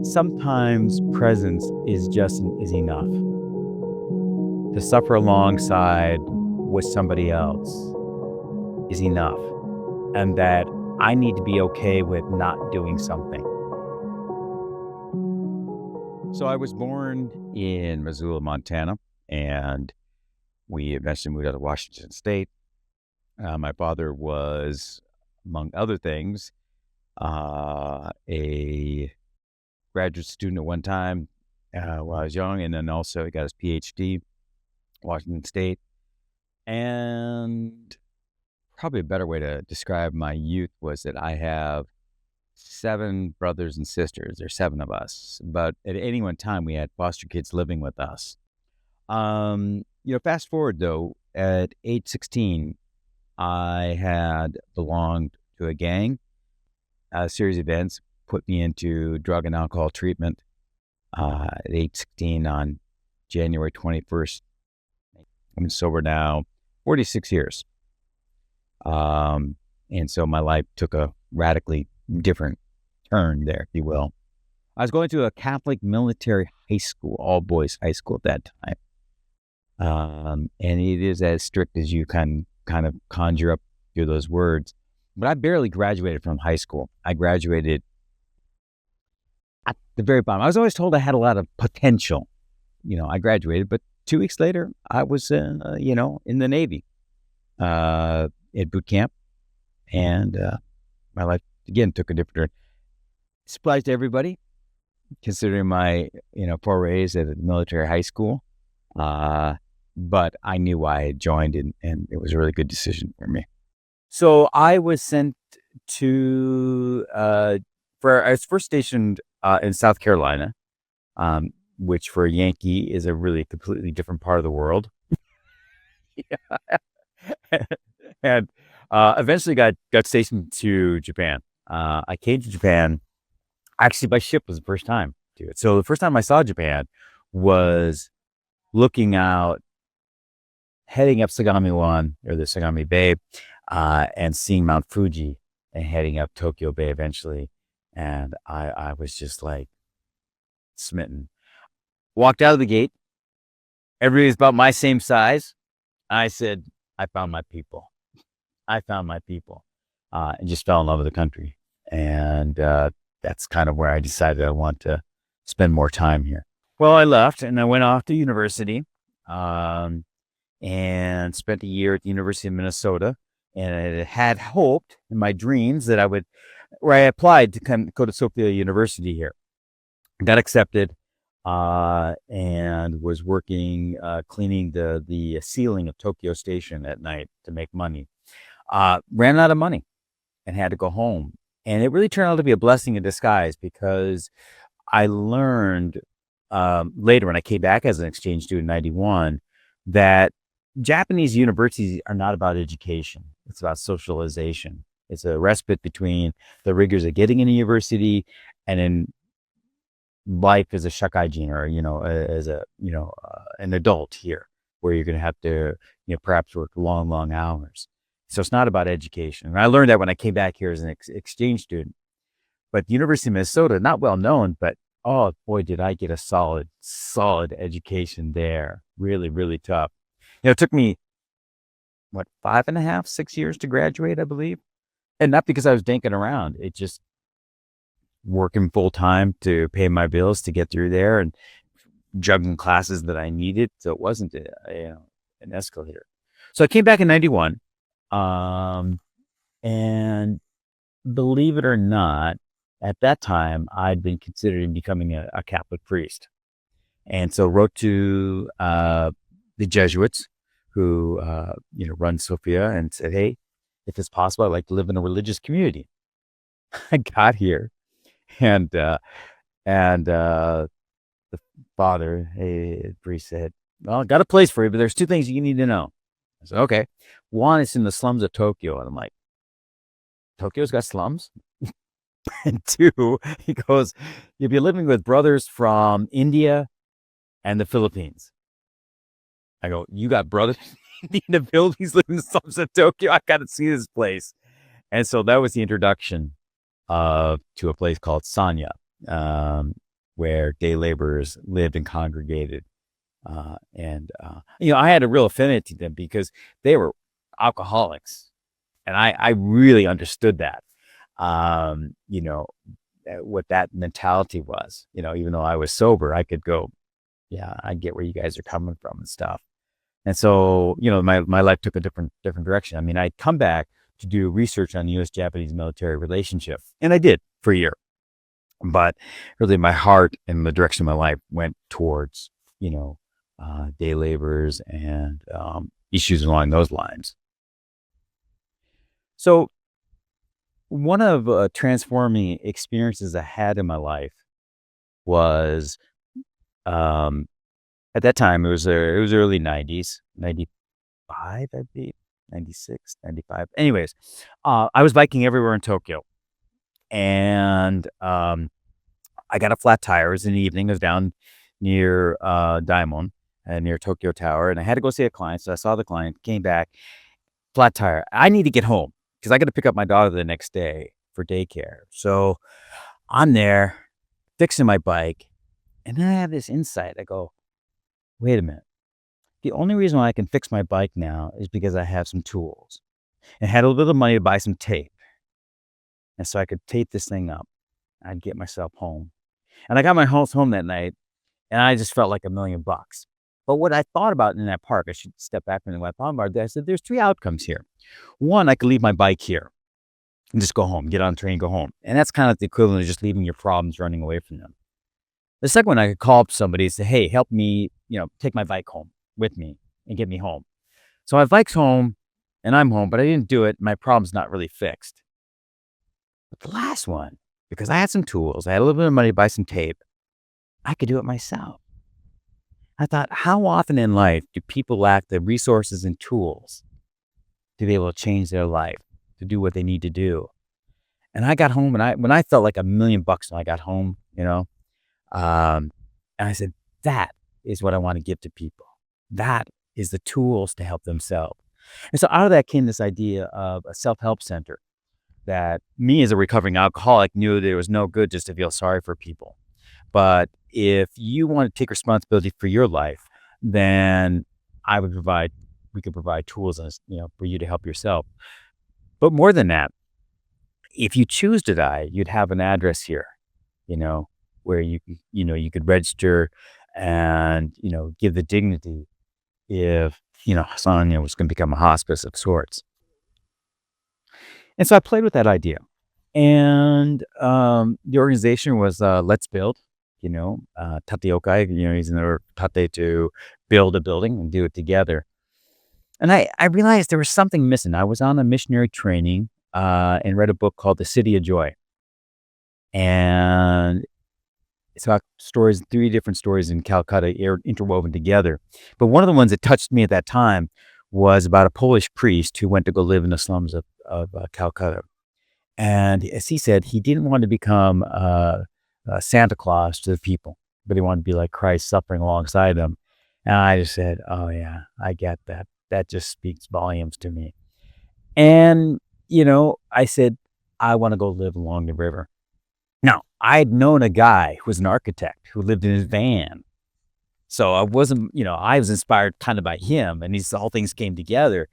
sometimes presence is enough. To suffer alongside with somebody else is enough, and that I need to be okay with not doing something. So I was born in Missoula, Montana, and we eventually moved out of Washington State. My father was, among other things, a graduate student at one time while I was young, and then also he got his PhD, Washington State. And probably a better way to describe my youth was that I have 7 brothers and sisters. There's 7 of us, but at any one time we had foster kids living with us. Fast forward though, at age 16, I had belonged to a gang. A series of events put me into drug and alcohol treatment at age 16 on January 21st. I'm sober now 46 years. And so my life took a radically different turn there, if you will. I was going to a Catholic military high school, all boys high school at that time. And it is as strict as you can kind of conjure up through those words. But I barely graduated from high school. I graduated at the very bottom. I was always told I had a lot of potential. I graduated, but 2 weeks later, I was, in the Navy at boot camp. And my life, again, took a different turn. Surprised everybody, considering my, forays at a military high school. But I knew why I had joined, and it was a really good decision for me. So I was sent to, I was first stationed in South Carolina, which for a Yankee is a really completely different part of the world. And eventually got stationed to Japan. I came to Japan, actually by ship was the first time to it. So the first time I saw Japan was looking out, heading up Sagami One, or the Sagami Bay, and seeing Mount Fuji, and heading up Tokyo Bay eventually. And I was just like smitten. Walked out of the gate. Everybody's about my same size. I said, I found my people. And just fell in love with the country. And that's kind of where I decided I want to spend more time here. Well, I left and I went off to university and spent a year at the University of Minnesota. And I had hoped in my dreams that I applied to go to Sophia University here. Got accepted and was working, cleaning the ceiling of Tokyo Station at night to make money. Ran out of money and had to go home. And it really turned out to be a blessing in disguise, because I learned later when I came back as an exchange student in 91 that Japanese universities are not about education. It's about socialization. It's a respite between the rigors of getting in a university and in life as a shakaijin, or, as an adult here, where you're going to have to, perhaps work long, long hours. So it's not about education. And I learned that when I came back here as an exchange student. But the University of Minnesota, not well known, but oh boy, did I get a solid education there. Really, really tough. It took me, 5.5, 6 years to graduate, I believe. And not because I was dinking around. It just working full time to pay my bills to get through there, and juggling classes that I needed. So it wasn't an escalator. So I came back in 91. And believe it or not, at that time, I'd been considering becoming a Catholic priest. And so wrote to the Jesuits who, run Sophia, and said, hey, if it's possible, I'd like to live in a religious community. I got here, and the father, the priest, said, well, I got a place for you, but there's 2 things you need to know. I said, okay. One, it's in the slums of Tokyo. And I'm like, Tokyo's got slums? And 2, he goes, you'll be living with brothers from India and the Philippines. I go, you got brothers in the Philippines living in the slums of Tokyo? I got to see this place. And so that was the introduction to a place called Sanya. where day laborers lived and congregated. I had a real affinity to them because they were alcoholics, and I really understood that. Um, you know, what that mentality was. Even though I was sober, I could go, yeah, I get where you guys are coming from and stuff. And so, my life took a different direction. I mean, I'd come back to do research on the U.S.-Japanese military relationship, and I did for a year. But really, my heart and the direction of my life went towards, day laborers and issues along those lines. So, one of transforming experiences I had in my life was, um, at that time it was early '90s, '95, I believe, '96, '95. Anyways, I was biking everywhere in Tokyo, and I got a flat tire. It was in the evening. I was down near Daimon, near Tokyo Tower, and I had to go see a client. So I saw the client, came back, flat tire. I need to get home because I got to pick up my daughter the next day for daycare. So I'm there fixing my bike, and then I have this insight. I go, wait a minute. The only reason why I can fix my bike now is because I have some tools and had a little bit of money to buy some tape. And so I could tape this thing up. I'd get myself home. And I got my house home that night, and I just felt like $1,000,000. But what I thought about in that park, I should step back from what I thought about. I said, there's 3 outcomes here. One, I could leave my bike here and just go home, get on the train, go home. And that's kind of the equivalent of just leaving your problems, running away from them. The second one, I could call up somebody and say, hey, help me, take my bike home with me and get me home. So my bike's home and I'm home, but I didn't do it. My problem's not really fixed. But the last one, because I had some tools, I had a little bit of money to buy some tape, I could do it myself. I thought, how often in life do people lack the resources and tools to be able to change their life, to do what they need to do? And I got home, and when I felt like $1,000,000 when I got home, and I said, that is what I want to give to people. That is the tools to help themselves. And so out of that came this idea of a self-help center that me as a recovering alcoholic knew there was no good just to feel sorry for people. But if you want to take responsibility for your life, then we could provide tools, for you to help yourself. But more than that, if you choose to die, you'd have an address here, where you could register and, give the dignity if, Sonia was going to become a hospice of sorts. And so I played with that idea. And the organization was Let's Build, Tateokai, using the tate to build a building and do it together. And I realized there was something missing. I was on a missionary training and read a book called The City of Joy. And it's about stories, 3 different stories in Calcutta interwoven together. But one of the ones that touched me at that time was about a Polish priest who went to go live in the slums of Calcutta. And as he said, he didn't want to become Santa Claus to the people, but he wanted to be like Christ, suffering alongside them. And I just said, oh yeah, I get that. That just speaks volumes to me. And, I said, I want to go live along the river. Now, I'd known a guy who was an architect who lived in his van. So I wasn't, I was inspired kind of by him, and these all things came together.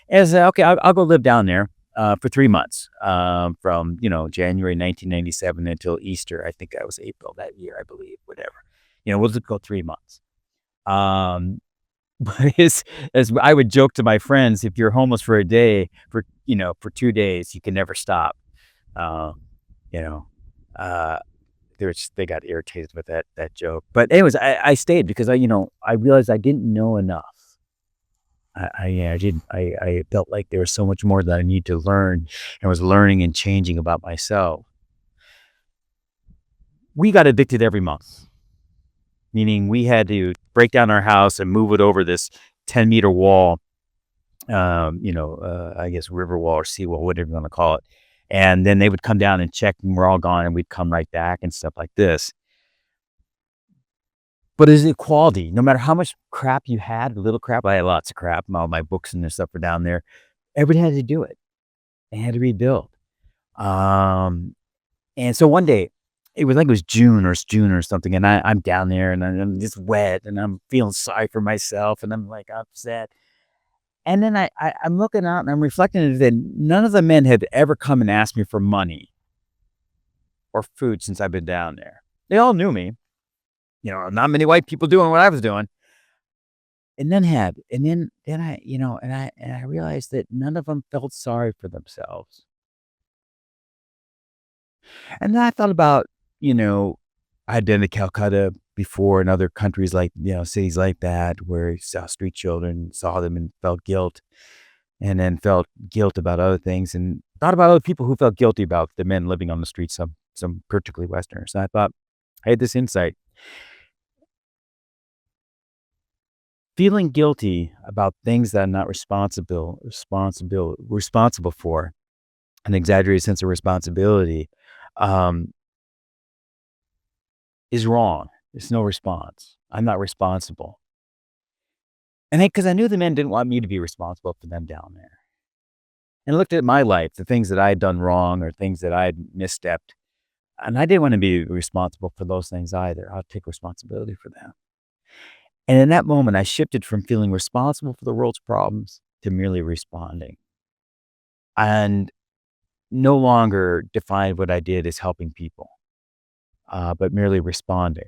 And I said, okay, I'll go live down there for 3 months, from, January 1997 until Easter. I think that was April that year, I believe, whatever. We'll just go 3 months. But as I would joke to my friends, if you're homeless for a day, for 2 days, you can never stop. They got irritated with that joke. But anyways, I stayed because I realized I didn't know enough. I felt like there was so much more that I need to learn, and was learning and changing about myself. We got evicted every month, meaning we had to break down our house and move it over this 10-meter wall, I guess river wall or sea wall, whatever you want to call it. And then they would come down and check, and we're all gone, and we'd come right back and stuff like this. But it's equality. No matter how much crap you had, little crap, I had lots of crap. All my books and stuff were down there. Everybody had to do it. They had to rebuild. And so one day, it was like it was June or something, and I'm down there, and I'm just wet, and I'm feeling sorry for myself, and I'm, like, upset. And then I'm looking out, and I'm reflecting that none of the men had ever come and asked me for money or food since I've been down there. They all knew me, not many white people doing what I was doing. And then I and I realized that none of them felt sorry for themselves. And then I thought about, you know, I'd been to Calcutta before in other countries like, cities like that where you saw street children, saw them and felt guilt, and then felt guilt about other things and thought about other people who felt guilty about the men living on the streets, some particularly Westerners. And I thought, I had this insight. Feeling guilty about things that I'm not responsible for, an exaggerated sense of responsibility, um, is wrong. It's no response. I'm not responsible. And because I knew the men didn't want me to be responsible for them down there. And I looked at my life, the things that I had done wrong or things that I had misstepped, and I didn't want to be responsible for those things either. I'll take responsibility for them. And in that moment, I shifted from feeling responsible for the world's problems to merely responding. And no longer defined what I did as helping people, but merely responding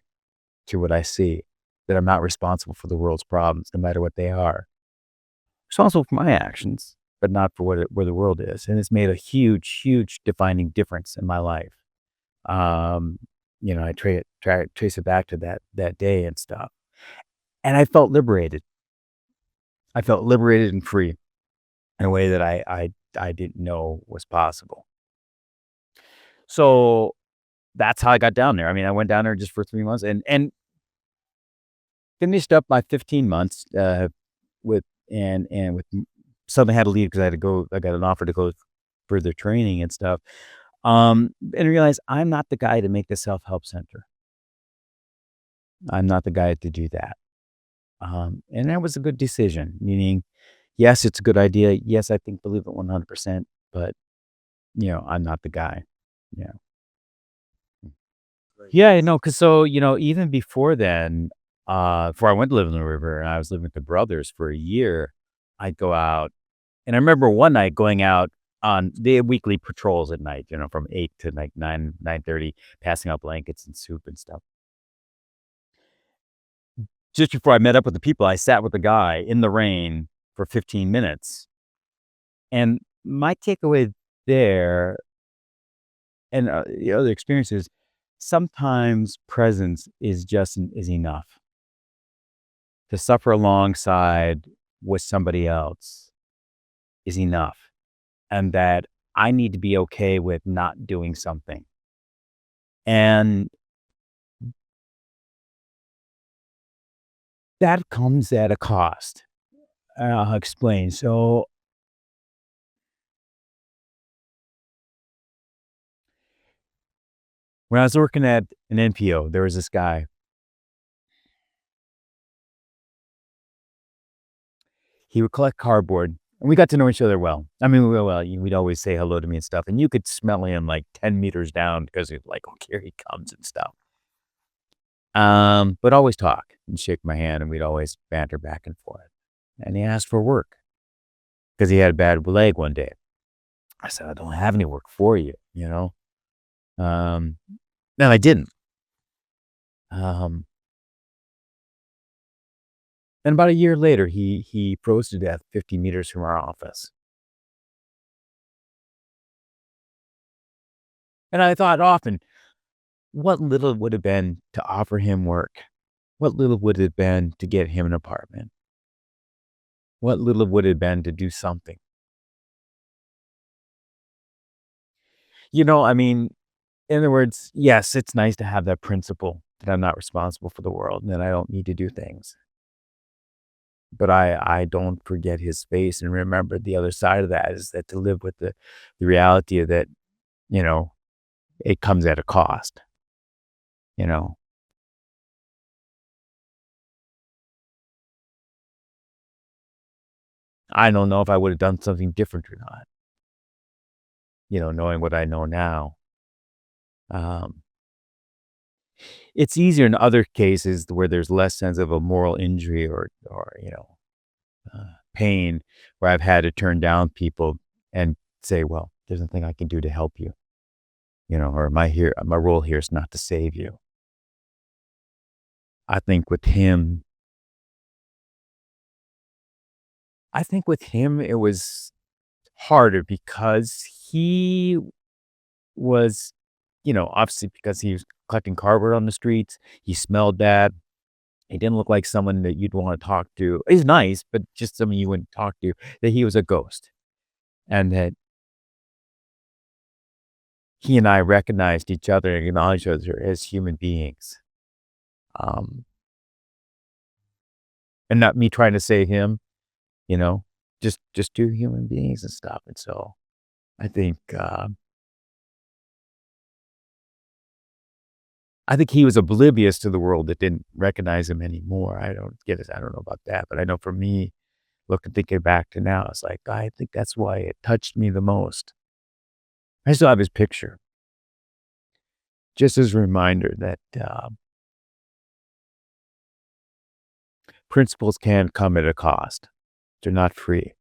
to what I see, that I'm not responsible for the world's problems, no matter what they are. Responsible for my actions, but not for where the world is. And it's made a huge, huge defining difference in my life. Um, I trace it back to that day and stuff. And I felt liberated. I felt liberated and free in a way that I didn't know was possible. So that's how I got down there. I mean, I went down there just for 3 months and finished up my 15 months, with and with suddenly had to leave because I got an offer to go further training and stuff, and realized I'm not the guy to make the self-help center. I'm not the guy to do that, and that was a good decision, meaning, yes, it's a good idea. Yes, I believe it 100%, but, I'm not the guy. Yeah. Yeah, no, because even before then, before I went to live in the river and I was living with the brothers for a year, I'd go out, and I remember one night going out on they had weekly patrols at night, from 8 to, like, 9:30, passing out blankets and soup and stuff. Just before I met up with the people, I sat with the guy in the rain for 15 minutes, and my takeaway there and, the other experiences, sometimes presence is enough. To suffer alongside with somebody else is enough, and that I need to be okay with not doing something. And that comes at a cost. I'll explain. So, when I was working at an NPO, there was this guy. He would collect cardboard, and we got to know each other well. I mean, we'd always say hello to me and stuff, and you could smell him like 10 meters down because he's like, "Okay, here he comes," and stuff. But always talk and shake my hand, and we'd always banter back and forth. And he asked for work because he had a bad leg one day. I said, "I don't have any work for you," you know? Um, and I didn't. Um, and about a year later, he froze to death 50 meters from our office. And I thought often, what little would have been to offer him work? What little would it have been to get him an apartment? What little would it have been to do something? I mean, in other words, yes, it's nice to have that principle that I'm not responsible for the world and that I don't need to do things. But I don't forget his face and remember the other side of that is that to live with the reality of that, you know, it comes at a cost, you know. I don't know if I would have done something different or not, knowing what I know now. Um, It's easier in other cases where there's less sense of a moral injury or, pain, where I've had to turn down people and say, "Well, there's nothing I can do to help you," or my role here is not to save you. I think with him I think with him, it was harder because he was, obviously because he was collecting cardboard on the streets, he smelled bad. He didn't look like someone that you'd wanna talk to. He's nice, but just someone you wouldn't talk to, that he was a ghost, and that he and I recognized each other and acknowledged each other as human beings. Um, and not me trying to save him, you know, just 2 human beings and stuff, and so I think, I think he was oblivious to the world that didn't recognize him anymore. I don't get it. I don't know about that, but I know for me, thinking back to now, it's like, I think that's why it touched me the most. I still have his picture, just as a reminder that, principles can come at a cost. They're not free.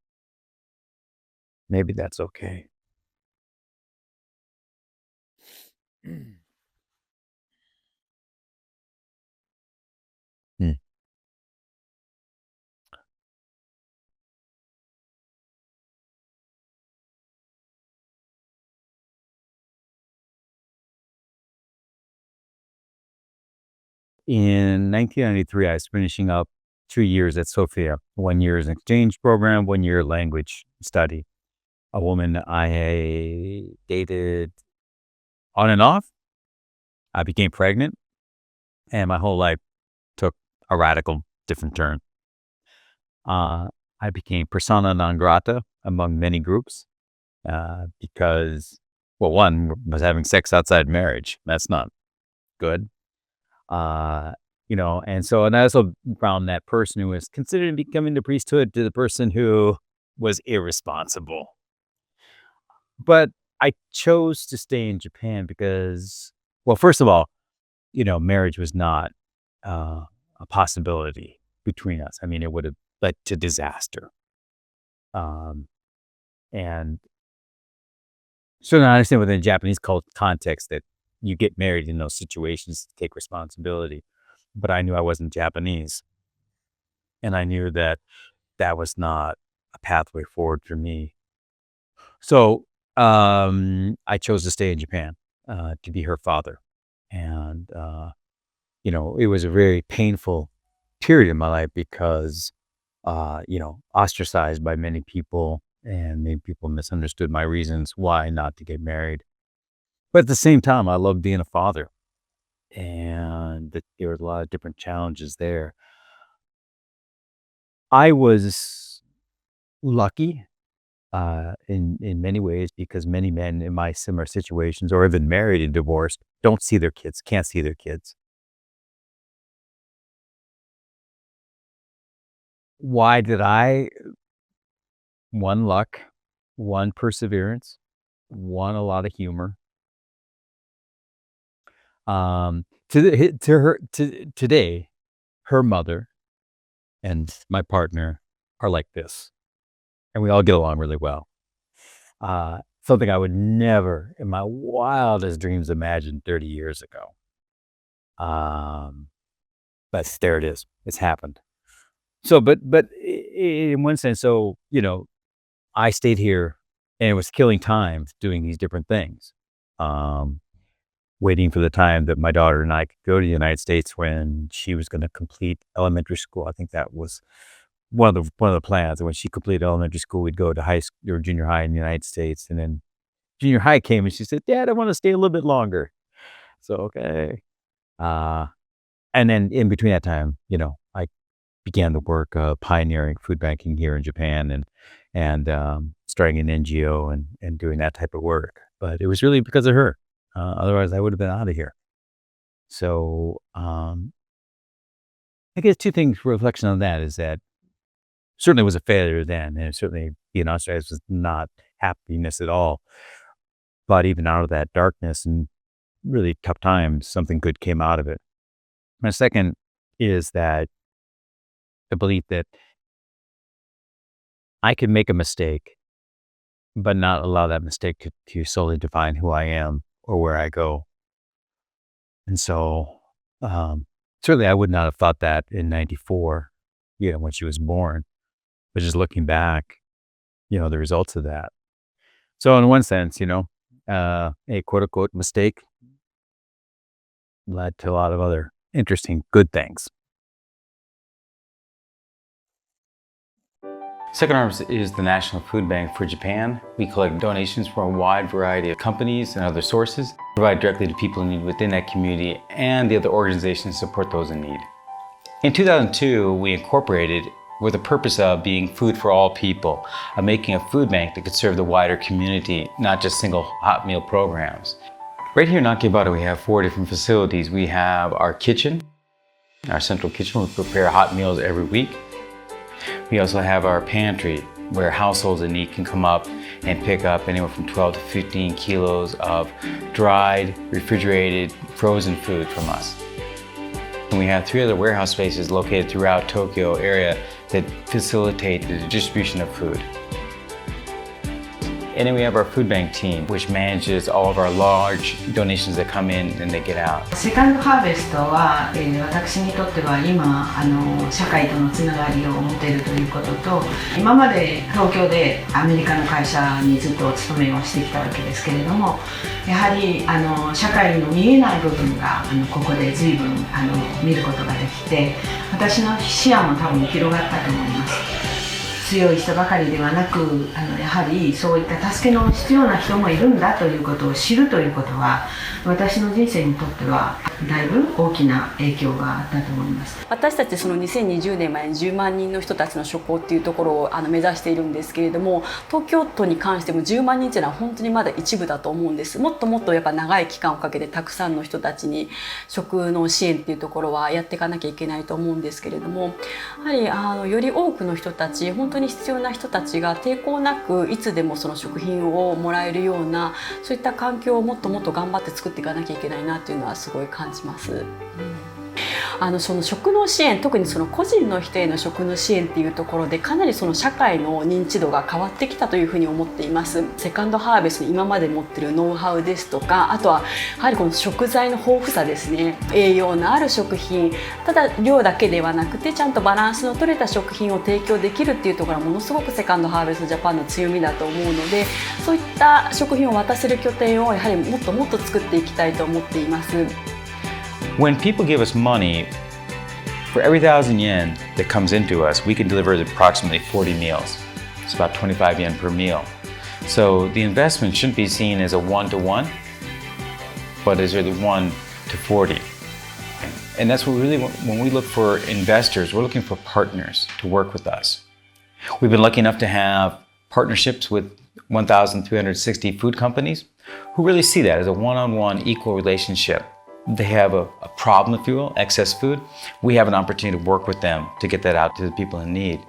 Maybe that's okay. Hmm. In 1993, I was finishing up 2 years at Sofia. 1 year is an exchange program, 1 year language study. A woman I dated on and off. I became pregnant, and my whole life took a radical different turn. Uh, I became persona non grata among many groups, because, well, one was having sex outside marriage. That's not good. Uh, and I also found that person who was considering becoming the priesthood to the person who was irresponsible. But I chose to stay in Japan because, well, first of all, marriage was not uh, a possibility between us. I mean, it would have led to disaster. Um, and so now I understand within Japanese context that you get married in those situations to take responsibility. But I knew I wasn't Japanese, and I knew that that was not a pathway forward for me. So I chose to stay in Japan to be her father, and it was a very painful period in my life because ostracized by many people, and many people misunderstood my reasons why not to get married. But at the same time, I loved being a father, and there was a lot of different challenges there. I was lucky in many ways because many men in my similar situations, or even married and divorced, don't see their kids, can't see their kids. Why did I? One, luck, one, perseverance, one, a lot of humor. Today, her mother and my partner are like this, and we all get along really well. Something I would never in my wildest dreams imagine 30 years ago. Um, but there it is. It's happened. So, but in one sense, so, I stayed here and it was killing time doing these different things. Um, Waiting for the time that my daughter and I could go to the United States when she was going to complete elementary school. I think that was one of the plans. And when she completed elementary school, we'd go to high school or junior high in the United States. And then junior high came and she said, "Dad, I want to stay a little bit longer." So, okay. Uh, and then in between that time, I began the work of pioneering food banking here in Japan and starting an NGO and doing that type of work. But it was really because of her. Otherwise, I would have been out of here. So I guess two things for reflection on that is that certainly was a failure then, and certainly being ostracized was not happiness at all. But even out of that darkness and really tough times, something good came out of it. My second is that the belief that I can make a mistake, but not allow that mistake to solely define who I am or where I go. And so, certainly I would not have thought that in 94, when she was born, but just looking back, the results of that. So in one sense, a quote unquote mistake led to a lot of other interesting good things. Second Harvest is the national food bank for Japan. We collect donations from a wide variety of companies and other sources, provide directly to people in need within that community and the other organizations support those in need. In 2002, we incorporated with the purpose of being food for all people, of making a food bank that could serve the wider community, not just single hot meal programs. Right here in Akibata, we have 4 different facilities. We have our kitchen, our central kitchen, where we prepare hot meals every week. We also have our pantry, where households in need can come up and pick up anywhere from 12 to 15 kilos of dried, refrigerated, frozen food from us. And we have 3 other warehouse spaces located throughout Tokyo area that facilitate the distribution of food. And then we have our food bank team, which manages all of our large donations that come in and they get out. セカンドハーベストは、私にとっては今社会とのつながりを持てるということと、今まで東京でアメリカの会社にずっとお勤めをしてきたわけですけれども、やはり社会の見えない部分がここで随分見ることができて、私の視野も多分広がったと思います。強い人ばかりではなく、やはりそういった助けの必要な人もいるんだということを知るということは、私の人生にとってはだいぶ大きな影響があったと思います。私たちその2020年までに10万人の人たちの食行っていうところを目指しているんですけれども、東京都に関しても10万人というのは本当にまだ一部だと思うんです。もっともっとやっぱ長い期間をかけてたくさんの人たちに食の支援っていうところはやっていかなきゃいけないと思うんですけれども、やはりより多くの人たち、本当に必要な人たちが抵抗なくいつでもその食品をもらえるような、そういった環境をもっともっと頑張って作っていかなきゃいけないなっていうのはすごい感じます。その食の支援、特にその個人の人への食の支援っていうところでかなりその社会の認知度が変わってきたというふうに思っています。セカンドハーベストの今まで持ってるノウハウですとか、あとはやはりこの食材の豊富さですね。栄養のある食品、ただ量だけではなくてちゃんとバランスの取れた食品を提供できるっていうところはものすごくセカンドハーベストジャパンの強みだと思うので、そういった食品を渡せる拠点をやはりもっともっと作っていきたいと思っています。When people give us money, for every 1,000 yen that comes into us, we can deliver approximately 40 meals. It's about 25 yen per meal. So the investment shouldn't be seen as a 1-to-1, but as really 1 to 40. And that's what we really want. When we look for investors, we're looking for partners to work with us. We've been lucky enough to have partnerships with 1,360 food companies who really see that as a one-on-one equal relationship. They have a problem, if you will, excess food. We have an opportunity to work with them to get that out to the people in need.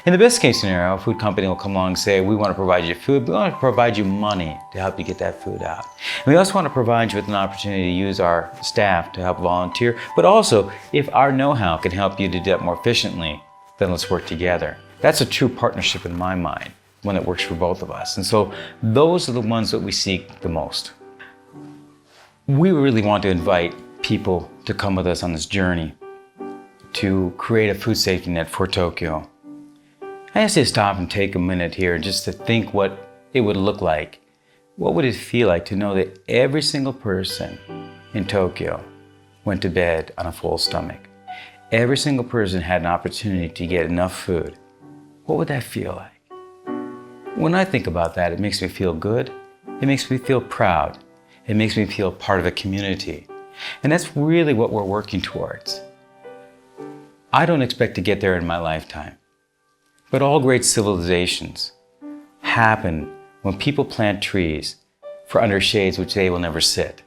In the best case scenario, a food company will come along and say, we want to provide you food, but we want to provide you money to help you get that food out. And we also want to provide you with an opportunity to use our staff to help volunteer, but also if our know-how can help you to do that more efficiently, then let's work together. That's a true partnership in my mind, one that works for both of us. And so those are the ones that we seek the most. We really want to invite people to come with us on this journey to create a food safety net for Tokyo. I ask you to stop and take a minute here just to think what it would look like. What would it feel like to know that every single person in Tokyo went to bed on a full stomach? Every single person had an opportunity to get enough food. What would that feel like? When I think about that, it makes me feel good. It makes me feel proud. It makes me feel part of a community. And that's really what we're working towards. I don't expect to get there in my lifetime. But all great civilizations happen when people plant trees for under shades which they will never sit.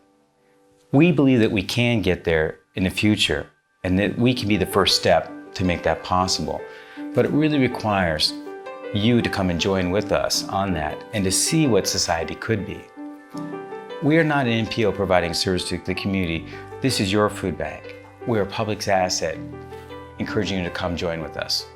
We believe that we can get there in the future and that we can be the first step to make that possible. But it really requires you to come and join with us on that and to see what society could be. We are not an NPO providing service to the community. This is your food bank. We are a public asset, encouraging you to come join with us.